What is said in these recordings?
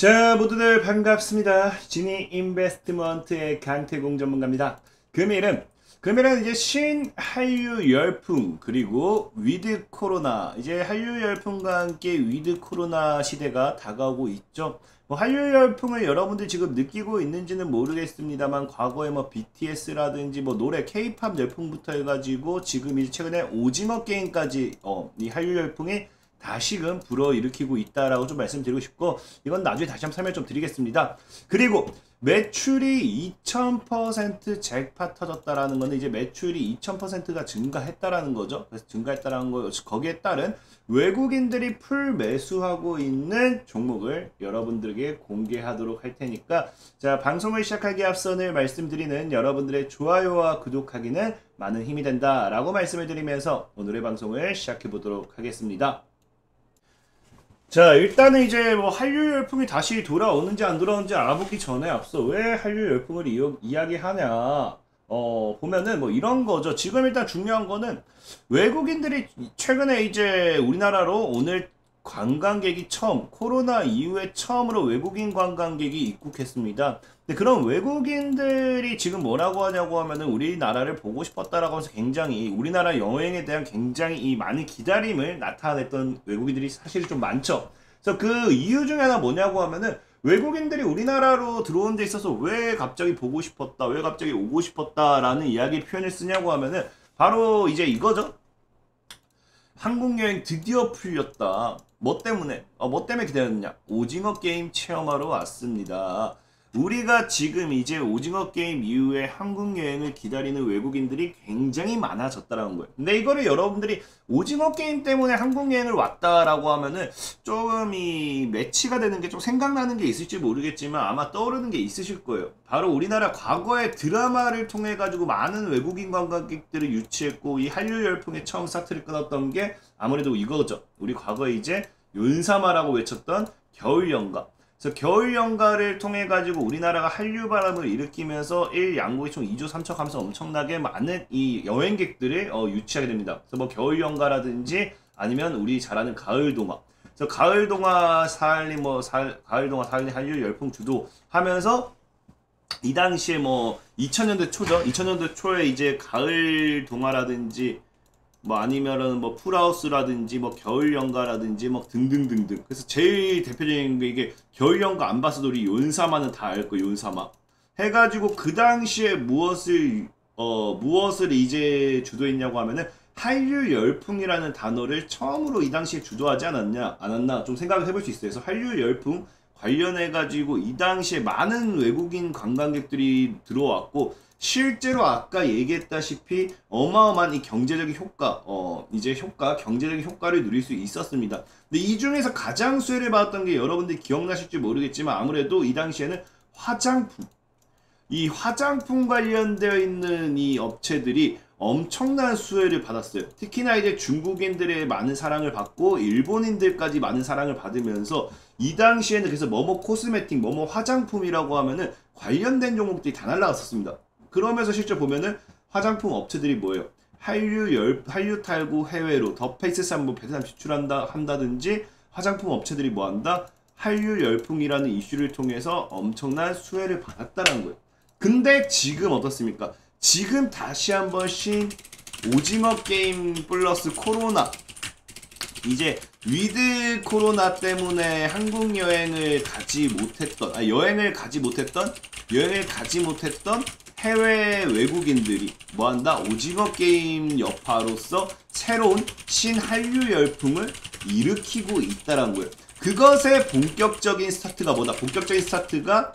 자, 모두들 반갑습니다. 지니 인베스트먼트의 강태공 전문가입니다. 금일은 이제 신한류 열풍 그리고 위드 코로나, 이제 한류 열풍과 함께 위드 코로나 시대가 다가오고 있죠. 한류 열풍을 여러분들 지금 느끼고 있는지는 모르겠습니다만, 과거에 BTS라든지 노래 K-팝 열풍부터 해가지고 지금 이제 최근에 오징어 게임까지 이 한류 열풍이 다시금 불어일으키고 있다라고 좀 말씀드리고 싶고, 이건 나중에 다시 한번 설명 좀 드리겠습니다. 그리고 매출이 2000% 잭팟 터졌다라는 거는 이제 매출이 2000%가 증가했다라는 거죠. 그래서 증가했다라는 거, 거기에 따른 외국인들이 풀 매수하고 있는 종목을 여러분들에게 공개하도록 할 테니까, 자, 방송을 시작하기에 앞서는 말씀드리는 여러분들의 좋아요와 구독하기는 많은 힘이 된다라고 말씀을 드리면서 오늘의 방송을 시작해 보도록 하겠습니다. 자, 일단은 이제 한류 열풍이 다시 돌아오는지 안 돌아오는지 알아보기 전에 앞서 왜 한류 열풍을 이야기하냐, 보면은 이런 거죠. 지금 일단 중요한 거는 외국인들이 최근에 이제 우리나라로 오늘 관광객이 코로나 이후에 처음으로 외국인 관광객이 입국했습니다. 근데 그런 외국인들이 지금 뭐라고 하냐고 하면은 우리나라를 보고 싶었다라고 해서 굉장히 우리나라 여행에 대한 굉장히 이 많은 기다림을 나타냈던 외국인들이 사실 좀 많죠. 그래서 그 이유 중에 하나 뭐냐고 하면은, 외국인들이 우리나라로 들어온 데 있어서 왜 갑자기 보고 싶었다, 왜 갑자기 오고 싶었다라는 이야기 표현을 쓰냐고 하면은 바로 이제 이거죠. 한국 여행 드디어 풀렸다. 뭐 때문에 기다렸느냐? 오징어 게임 체험하러 왔습니다. 우리가 지금 이제 오징어 게임 이후에 한국 여행을 기다리는 외국인들이 굉장히 많아졌다라는 거예요. 근데 이거를 여러분들이 오징어 게임 때문에 한국 여행을 왔다라고 하면은 조금 이 매치가 되는 게 좀 생각나는 게 있을지 모르겠지만 아마 떠오르는 게 있으실 거예요. 바로 우리나라 과거의 드라마를 통해 가지고 많은 외국인 관광객들을 유치했고, 이 한류 열풍의 처음 스타트를 끊었던 게 아무래도 이거죠. 우리 과거에 이제 윤사마라고 외쳤던 겨울연가. 그래서 겨울연가를 통해 가지고 우리나라가 한류 바람을 일으키면서 양국이 총 2조 3천 하면서 엄청나게 많은 이 여행객들을 유치하게 됩니다. 그래서 겨울연가라든지 아니면 우리 잘 아는 가을동화. 그래서 가을동화 살림 한류 열풍 주도하면서 이 당시에 2000년대 초죠. 2000년대 초에 이제 가을동화라든지 아니면은 풀하우스라든지 겨울연가라든지 등등등등. 그래서 제일 대표적인 게 이게 겨울연가 안 봤어도 우리 윤사마는 다 알 거예요. 윤사마 해가지고 그 당시에 무엇을 이제 주도했냐고 하면은 한류 열풍이라는 단어를 처음으로 이 당시에 주도하지 않았나 좀 생각을 해볼 수 있어요. 그래서 한류 열풍 관련해가지고 이 당시에 많은 외국인 관광객들이 들어왔고, 실제로 아까 얘기했다시피 어마어마한 이 경제적인 경제적인 효과를 누릴 수 있었습니다. 근데 이 중에서 가장 수혜를 받았던 게 여러분들이 기억나실지 모르겠지만 아무래도 이 당시에는 화장품 관련되어 있는 이 업체들이 엄청난 수혜를 받았어요. 특히나 이제 중국인들의 많은 사랑을 받고 일본인들까지 많은 사랑을 받으면서 이 당시에는 그래서 코스메틱, 화장품이라고 하면은 관련된 종목들이 다 날라갔었습니다. 그러면서 실제 보면은 화장품 업체들이 뭐예요? 한류 탈구 해외로 더 페이스 한번 베트남 한다든지 화장품 업체들이 뭐한다? 한류 열풍이라는 이슈를 통해서 엄청난 수혜를 받았다는 거예요. 근데 지금 어떻습니까? 지금 다시 한번 오징어 게임 플러스 코로나, 이제 위드 코로나 때문에 한국 여행을 가지 못했던 해외 외국인들이 뭐한다? 오징어 게임 여파로서 새로운 신한류 열풍을 일으키고 있다는 거예요. 그것의 본격적인 스타트가 뭐다? 본격적인 스타트가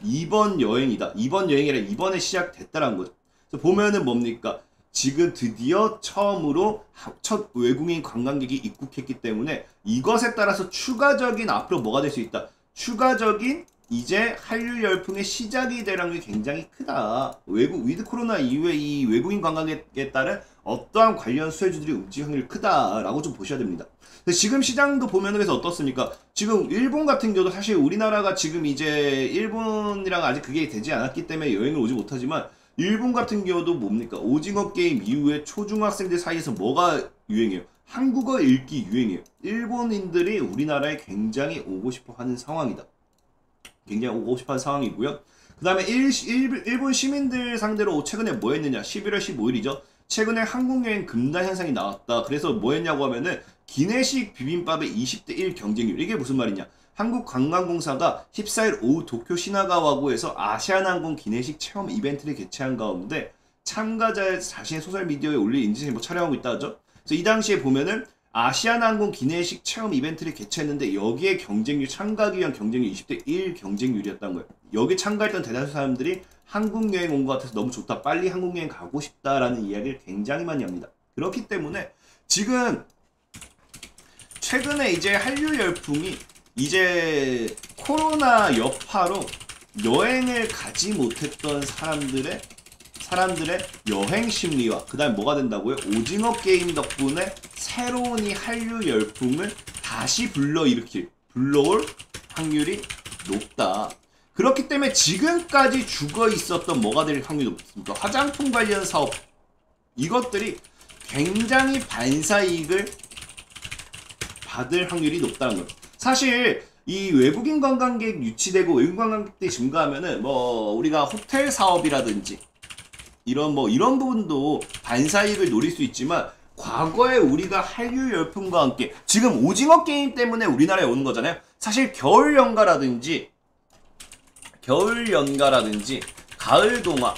이번 여행이다. 이번 여행이 아니라 이번에 시작됐다는 거죠. 그래서 보면은 뭡니까? 지금 드디어 처음으로 첫 외국인 관광객이 입국했기 때문에 이것에 따라서 추가적인 앞으로 뭐가 될 수 있다? 추가적인 이제 한류 열풍의 시작이 되라는 게 굉장히 크다. 위드 코로나 이후에 이 외국인 관광객에 따른 어떠한 관련 수혜주들이 움직일 확률이 크다라고 좀 보셔야 됩니다. 지금 시장도 보면은 그래서 어떻습니까? 지금 일본 같은 경우도 사실 우리나라가 지금 이제 일본이랑 아직 그게 되지 않았기 때문에 여행을 오지 못하지만, 일본 같은 경우도 뭡니까? 오징어 게임 이후에 초중학생들 사이에서 뭐가 유행해요? 한국어 읽기 유행이에요. 일본인들이 우리나라에 굉장히 오고 싶어 하는 상황이다. 굉장히 오고 싶어 하는 상황이고요. 그 다음에 일본 시민들 상대로 최근에 뭐 했느냐. 11월 15일이죠. 최근에 한국 여행 금단 현상이 나왔다. 그래서 뭐 했냐고 하면은 기내식 비빔밥의 20대 1 경쟁률. 이게 무슨 말이냐. 한국관광공사가 14일 오후 도쿄 시나가와구에서 아시아나항공 기내식 체험 이벤트를 개최한 가운데 참가자의 자신의 소셜미디어에 올릴 인증샷을 뭐 촬영하고 있다 하죠. 그래서 이 당시에 보면은 아시아나항공 기내식 체험 이벤트를 개최했는데 여기에 경쟁률, 참가하기 위한 경쟁률 20대 1 경쟁률이었다는 거예요. 여기 참가했던 대다수 사람들이 한국 여행 온 것 같아서 너무 좋다. 빨리 한국 여행 가고 싶다라는 이야기를 굉장히 많이 합니다. 그렇기 때문에 지금 최근에 이제 한류 열풍이 이제 코로나 여파로 여행을 가지 못했던 사람들의 여행 심리와 그 다음에 뭐가 된다고요? 오징어 게임 덕분에 새로운 이 한류 열풍을 다시 불러올 확률이 높다. 그렇기 때문에 지금까지 죽어 있었던 뭐가 될 확률이 높습니까? 화장품 관련 사업, 이것들이 굉장히 반사이익을 받을 확률이 높다는 거예요. 사실 이 외국인 관광객 유치되고 외국인 관광객들이 증가하면은 뭐 우리가 호텔 사업이라든지 이런 부분도 반사이익을 노릴 수 있지만, 과거에 우리가 한류 열풍과 함께 지금 오징어 게임 때문에 우리나라에 오는 거잖아요. 사실 겨울 연가라든지 가을 동화,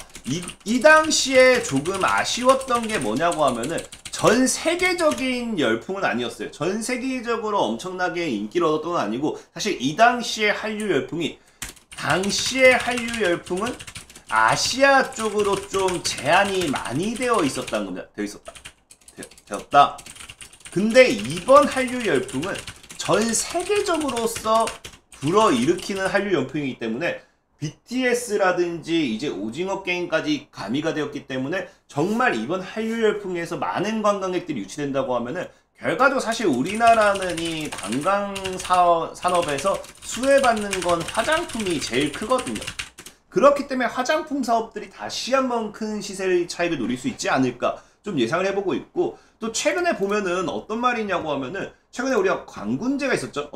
이 당시에 조금 아쉬웠던 게 뭐냐고 하면은 전 세계적인 열풍은 아니었어요. 전 세계적으로 엄청나게 인기를 얻었던 건 아니고, 사실 이 당시의 한류 열풍은 아시아 쪽으로 좀 제한이 많이 되어 있었다는 겁니다. 되었다. 근데 이번 한류 열풍은 전 세계적으로서 불어일으키는 한류 열풍이기 때문에 BTS라든지 이제 오징어 게임까지 가미가 되었기 때문에 정말 이번 한류 열풍에서 많은 관광객들이 유치된다고 하면은 결과적으로 사실 우리나라는 이 관광 산업에서 수혜받는 건 화장품이 제일 크거든요. 그렇기 때문에 화장품 사업들이 다시 한번 큰 시세 차익을 노릴 수 있지 않을까 좀 예상을 해보고 있고, 또 최근에 보면은 어떤 말이냐고 하면은 최근에 우리가 광군제가 있었죠.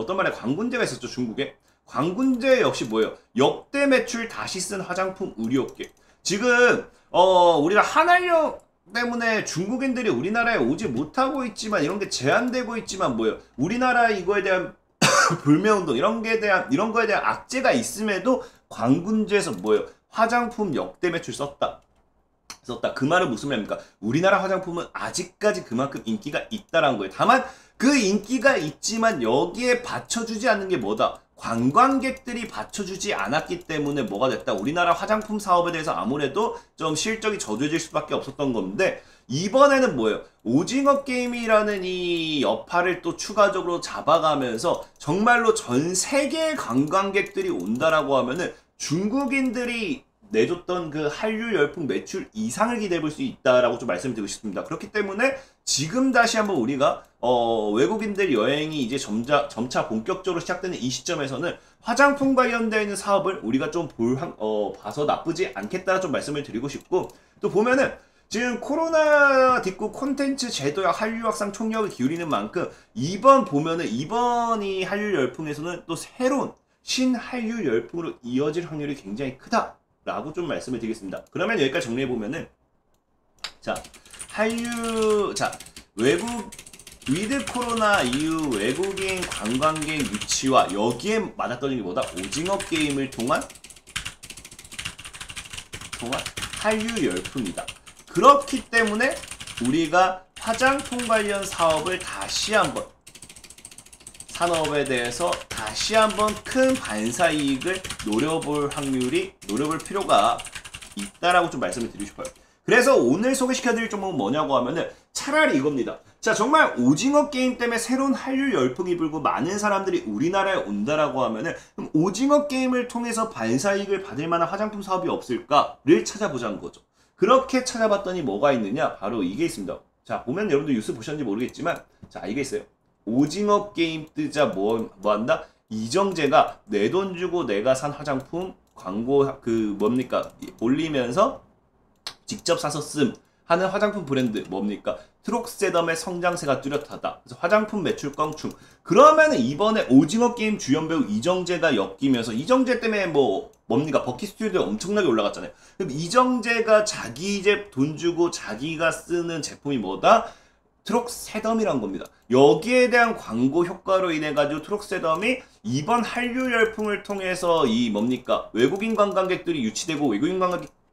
중국에. 광군제 역시 뭐예요? 역대 매출 다시 쓴 화장품 의류업계. 지금 우리가 한한령 때문에 중국인들이 우리나라에 오지 못하고 있지만, 이런 게 제한되고 있지만 뭐예요? 우리나라 이거에 대한 불매운동 이런 거에 대한 악재가 있음에도 광군제에서 뭐예요? 화장품 역대 매출 썼다. 그 말은 무슨 말입니까? 우리나라 화장품은 아직까지 그만큼 인기가 있다라는 거예요. 다만 그 인기가 있지만 여기에 받쳐주지 않는 게 뭐다? 관광객들이 받쳐주지 않았기 때문에 뭐가 됐다? 우리나라 화장품 사업에 대해서 아무래도 좀 실적이 저조해질 수밖에 없었던 건데, 이번에는 뭐예요? 오징어 게임이라는 이 여파를 또 추가적으로 잡아가면서 정말로 전 세계 관광객들이 온다라고 하면은 중국인들이 내줬던 그 한류 열풍 매출 이상을 기대해 볼 수 있다라고 좀 말씀드리고 싶습니다. 그렇기 때문에 지금 다시 한번 우리가 외국인들 여행이 이제 점차 본격적으로 시작되는 이 시점에서는 화장품 관련되어 있는 사업을 우리가 좀 봐서 나쁘지 않겠다 좀 말씀을 드리고 싶고, 또 보면은 지금 코로나 딛고 콘텐츠 제도와 한류 확산 총력을 기울이는 만큼 이번이 한류 열풍에서는 또 새로운 신한류 열풍으로 이어질 확률이 굉장히 크다라고 좀 말씀을 드리겠습니다. 그러면 여기까지 정리해보면은, 위드 코로나 이후 외국인 관광객 유치와 여기에 맞아떨어진 게 뭐다? 오징어 게임을 통한 한류 열풍이다. 그렇기 때문에 우리가 화장품 관련 사업을 산업에 대해서 다시 한번 큰 반사이익을 노려볼 필요가 있다라고 좀 말씀을 드리고 싶어요. 그래서 오늘 소개시켜드릴 종목은 뭐냐고 하면은 차라리 이겁니다. 자, 정말 오징어 게임 때문에 새로운 한류 열풍이 불고 많은 사람들이 우리나라에 온다라고 하면은, 그럼 오징어 게임을 통해서 반사이익을 받을 만한 화장품 사업이 없을까를 찾아보자는 거죠. 그렇게 찾아봤더니 뭐가 있느냐? 바로 이게 있습니다. 자, 보면 여러분들 뉴스 보셨는지 모르겠지만, 자, 이게 있어요. 오징어 게임 뜨자 뭐 한다? 이정재가 내 돈 주고 내가 산 화장품 광고 올리면서 직접 사서 씀 하는 화장품 브랜드 뭡니까? 트록세덤의 성장세가 뚜렷하다. 그래서 화장품 매출 껑충. 그러면 이번에 오징어 게임 주연 배우 이정재가 엮이면서 이정재 때문에 뭡니까? 버킷 스튜디오 엄청나게 올라갔잖아요. 그럼 이정재가 자기 이제 돈 주고 자기가 쓰는 제품이 뭐다? 트록세덤이란 겁니다. 여기에 대한 광고 효과로 인해 가지고 트록세덤이 이번 한류 열풍을 통해서 이 뭡니까? 외국인 관광객들이 유치되고 외국인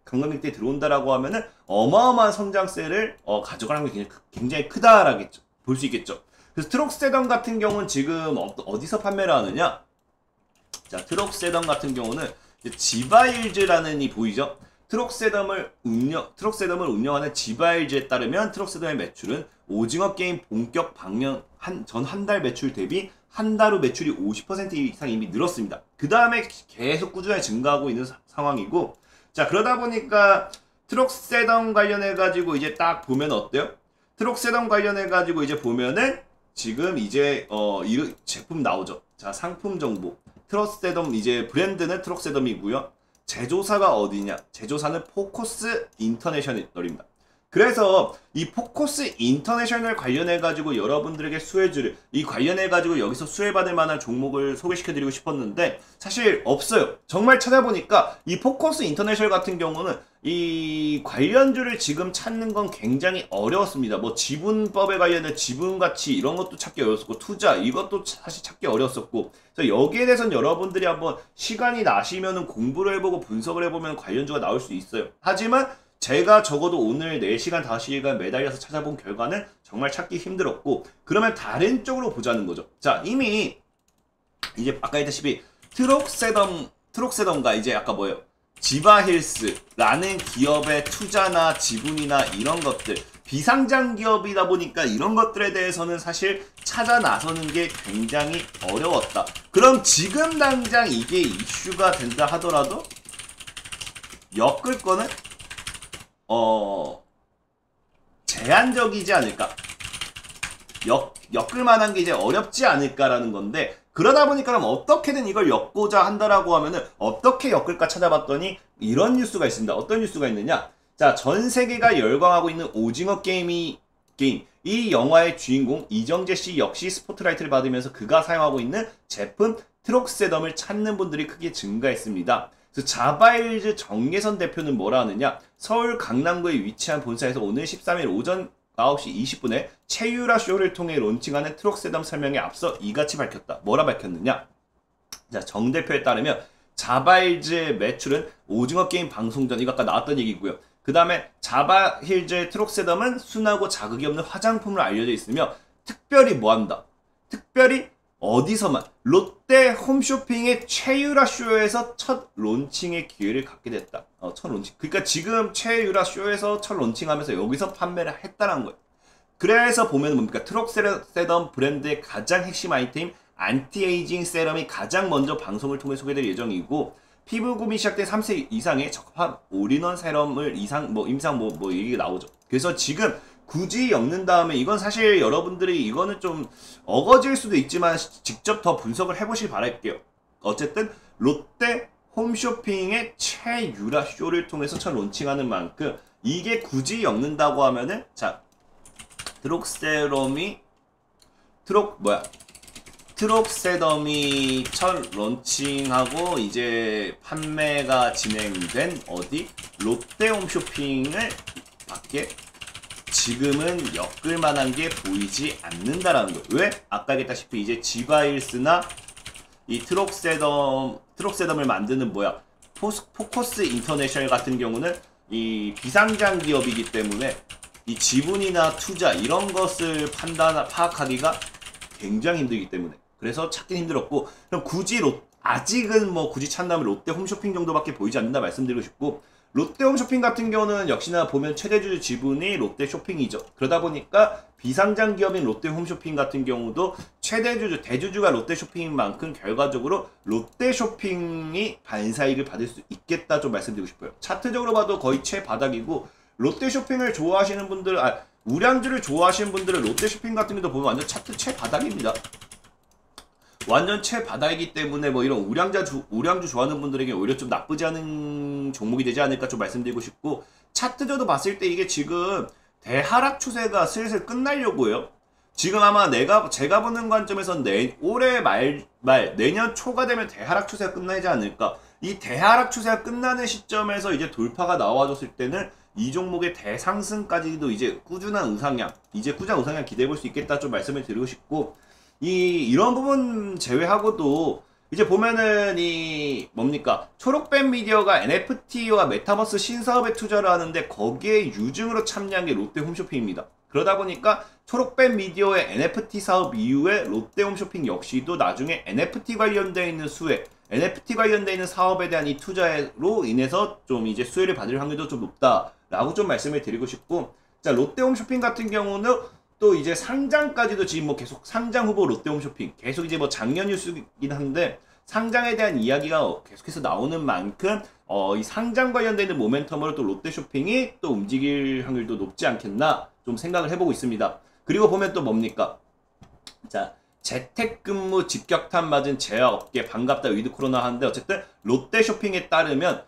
관광객들이 들어온다라고 하면은 어마어마한 성장세를 가져가는 게 굉장히 크다라겠죠. 볼 수 있겠죠. 그래서 트록세덤 같은 경우는 지금 어디서 판매를 하느냐? 자, 트록세덤 같은 경우는 지바일즈라는 이 보이죠? 트록세덤을 운영하는 지바일즈에 따르면 트록세덤의 매출은 오징어 게임 본격 방영 전 한 달 매출 대비 한 달 후 매출이 50% 이상 이미 늘었습니다. 그 다음에 계속 꾸준히 증가하고 있는 상황이고, 자, 그러다 보니까 트록세덤 관련해가지고 이제 딱 보면 어때요? 트록세덤 관련해가지고 이제 보면은 지금 이제 이 제품 나오죠. 자, 상품 정보. 트록세덤 이제 브랜드는 트록세덤이고요. 제조사가 어디냐? 제조사는 포커스 인터내셔널입니다. 그래서 이 포커스 인터내셔널 관련해가지고 여러분들에게 이 관련해가지고 여기서 수혜받을 만한 종목을 소개시켜드리고 싶었는데 사실 없어요. 정말 찾아보니까 이 포커스 인터내셔널 같은 경우는 이 관련주를 지금 찾는 건 굉장히 어려웠습니다. 뭐 지분법에 관련된 지분가치 이런 것도 찾기 어려웠었고 투자 이것도 사실 찾기 어려웠었고, 그래서 여기에 대해서는 여러분들이 한번 시간이 나시면은 공부를 해보고 분석을 해보면 관련주가 나올 수 있어요. 하지만 제가 적어도 오늘 4시간, 5시간 매달려서 찾아본 결과는 정말 찾기 힘들었고, 그러면 다른 쪽으로 보자는 거죠. 자, 이미 이제 아까 했다시피 트록세덤과 이제 아까 뭐예요? 지바힐스라는 기업의 투자나 지분이나 이런 것들, 비상장 기업이다 보니까 이런 것들에 대해서는 사실 찾아 나서는 게 굉장히 어려웠다. 그럼 지금 당장 이게 이슈가 된다 하더라도 엮을 거는 제한적이지 않을까? 엮을 만한 게 이제 어렵지 않을까라는 건데, 그러다 보니까 그럼 어떻게든 이걸 엮고자 한다라고 하면은 어떻게 엮을까 찾아봤더니 이런 뉴스가 있습니다. 어떤 뉴스가 있느냐? 자, 전 세계가 열광하고 있는 오징어 게임. 이 영화의 주인공 이정재 씨 역시 스포트라이트를 받으면서 그가 사용하고 있는 제품 트록세덤을 찾는 분들이 크게 증가했습니다. 그래서 자바일즈 정예선 대표는 뭐라 하느냐? 서울 강남구에 위치한 본사에서 오늘 13일 오전 9시 20분에 최유라 쇼를 통해 론칭하는 트록세덤 설명에 앞서 이같이 밝혔다. 뭐라 밝혔느냐? 자, 정 대표에 따르면 자바힐즈의 매출은 오징어 게임 방송 전, 이거 아까 나왔던 얘기고요. 그 다음에 자바힐즈의 트록세덤은 순하고 자극이 없는 화장품으로 알려져 있으며 특별히 뭐한다? 특별히 어디서만 롯데 홈쇼핑의 최유라 쇼에서 첫 론칭의 기회를 갖게 됐다. 첫 론칭. 그러니까 지금 최유라 쇼에서 첫 론칭하면서 여기서 판매를 했다는 거예요. 그래서 보면 뭡니까? 트록세덤 브랜드의 가장 핵심 아이템 안티에이징 세럼이 가장 먼저 방송을 통해 소개될 예정이고, 피부고민이 시작된 3세 이상의 적합한 올인원 세럼을 얘기가 나오죠. 그래서 지금 굳이 엮는 다음에 이건 사실 여러분들이 이거는 좀 어거질 수도 있지만 직접 더 분석을 해보시길 바랄게요. 어쨌든 롯데 홈쇼핑의 최유라 쇼를 통해서 첫 론칭하는 만큼 이게 굳이 엮는다고 하면은, 자, 트록세덤이 첫 론칭하고 이제 판매가 진행된 어디? 롯데 홈쇼핑을 밖에 지금은 엮을 만한 게 보이지 않는다라는 거예요. 왜? 아까 얘기했다시피 이제 지바일스나 이 트록세덤을 만드는 포커스 인터내셔널 같은 경우는 이 비상장 기업이기 때문에 이 지분이나 투자 이런 것을 파악하기가 굉장히 힘들기 때문에, 그래서 찾긴 힘들었고, 그럼 아직은 굳이 찾는다면 롯데 홈쇼핑 정도밖에 보이지 않는다 말씀드리고 싶고, 롯데 홈쇼핑 같은 경우는 역시나 보면 최대주 지분이 롯데 쇼핑이죠. 그러다 보니까 비상장 기업인 롯데 홈쇼핑 같은 경우도 대주주가 롯데 쇼핑인 만큼 결과적으로 롯데 쇼핑이 반사이익을 받을 수 있겠다 좀 말씀드리고 싶어요. 차트적으로 봐도 거의 최바닥이고, 롯데 쇼핑을 좋아하시는 분들, 우량주를 좋아하시는 분들은 롯데 쇼핑 같은 경우도 보면 완전 차트 최바닥입니다. 완전 최바닥이기 때문에 이런 우량주 좋아하는 분들에게 오히려 좀 나쁘지 않은 종목이 되지 않을까 좀 말씀드리고 싶고, 차트적으로 봤을 때 이게 지금 대하락 추세가 슬슬 끝나려고요. 지금 아마 제가 보는 관점에서 올해 말 내년 초가 되면 대하락 추세가 끝나지 않을까. 이 대하락 추세가 끝나는 시점에서 이제 돌파가 나와줬을 때는 이 종목의 대상승까지도 이제 꾸준한 우상향 기대해 볼 수 있겠다 좀 말씀을 드리고 싶고, 이런 부분 제외하고도 이제 보면은 초록뱀 미디어가 NFT와 메타버스 신사업에 투자를 하는데 거기에 유증으로 참여한 게 롯데 홈쇼핑입니다. 그러다 보니까 초록뱀 미디어의 NFT 사업 이후에 롯데 홈쇼핑 역시도 나중에 NFT 관련되어 있는 NFT 관련되어 있는 사업에 대한 이 투자로 인해서 좀 이제 수혜를 받을 확률도 좀 높다라고 좀 말씀을 드리고 싶고, 자, 롯데 홈쇼핑 같은 경우는 또 이제 상장까지도 지금 뭐 계속 상장 후보 롯데 홈쇼핑 계속 이제 뭐 작년 뉴스이긴 한데 상장에 대한 이야기가 계속해서 나오는 만큼 이 상장 관련되는 모멘텀으로 또 롯데쇼핑이 또 움직일 확률도 높지 않겠나 좀 생각을 해보고 있습니다. 그리고 보면 또 뭡니까? 자, 재택근무 직격탄 맞은 제약업계 반갑다 위드 코로나 하는데, 어쨌든 롯데쇼핑에 따르면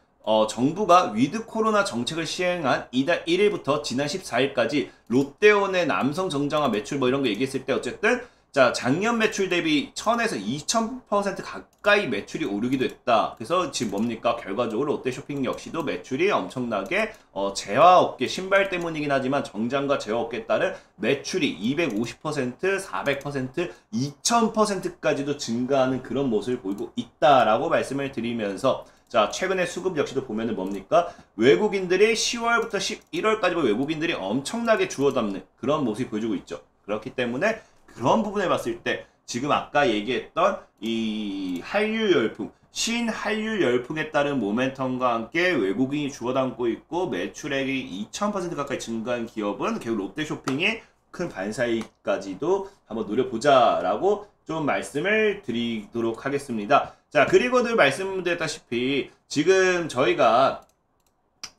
정부가 위드 코로나 정책을 시행한 이달 1일부터 지난 14일까지 롯데온의 남성 정장화 매출 뭐 이런 거 얘기했을 때, 어쨌든 자, 작년 매출 대비 1000에서 2000% 가까이 매출이 오르기도 했다. 그래서 지금 뭡니까? 결과적으로 롯데쇼핑 역시도 매출이 엄청나게 제화업계 신발 때문이긴 하지만 정장과 제화업계에 따른 매출이 250%, 400%, 2000%까지도 증가하는 그런 모습을 보이고 있다라고 말씀을 드리면서, 자, 최근에 수급 역시도 보면은 뭡니까? 외국인들이 10월부터 11월까지 외국인들이 엄청나게 주워 담는 그런 모습이 보여주고 있죠. 그렇기 때문에 그런 부분에 봤을 때 지금 아까 얘기했던 이 한류 열풍, 신한류 열풍에 따른 모멘텀과 함께 외국인이 주워 담고 있고 매출액이 2000% 가까이 증가한 기업은 결국 롯데쇼핑의 큰 반사이까지도 한번 노려보자라고 좀 말씀을 드리도록 하겠습니다. 자, 그리고 늘 말씀드렸다시피 지금 저희가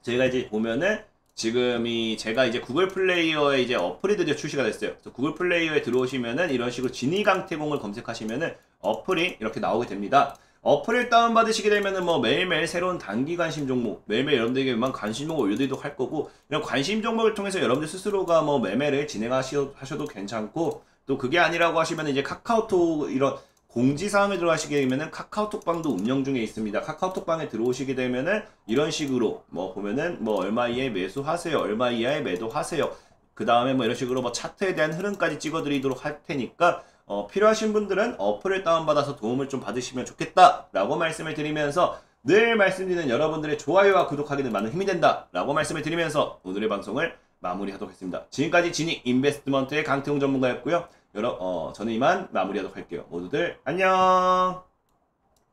이제 보면은 지금 제가 이제 구글 플레이어에 이제 어플이 드디어 출시가 됐어요. 그래서 구글 플레이어에 들어오시면은 이런 식으로 지니강태공을 검색하시면은 어플이 이렇게 나오게 됩니다. 어플을 다운받으시게 되면은 뭐 매일매일 새로운 단기 관심 종목, 매일매일 여러분들에게 웬만한 관심 종목을 올려드리도록 할 거고, 이런 관심 종목을 통해서 여러분들 스스로가 뭐 매매를 진행하셔도 괜찮고, 또 그게 아니라고 하시면 이제 카카오톡 이런 공지사항에 들어가시게 되면은 카카오톡방도 운영 중에 있습니다. 카카오톡방에 들어오시게 되면은 이런 식으로 뭐 보면은 뭐 얼마 이하에 매수하세요, 얼마 이하에 매도하세요, 그 다음에 뭐 이런 식으로 뭐 차트에 대한 흐름까지 찍어드리도록 할 테니까 필요하신 분들은 어플을 다운받아서 도움을 좀 받으시면 좋겠다라고 말씀을 드리면서, 늘 말씀드리는 여러분들의 좋아요와 구독하기는 많은 힘이 된다라고 말씀을 드리면서 오늘의 방송을 마무리하도록 하겠습니다. 지금까지 지니 인베스트먼트의 강태웅 전문가였고요. 저는 이만 마무리하도록 할게요. 모두들 안녕.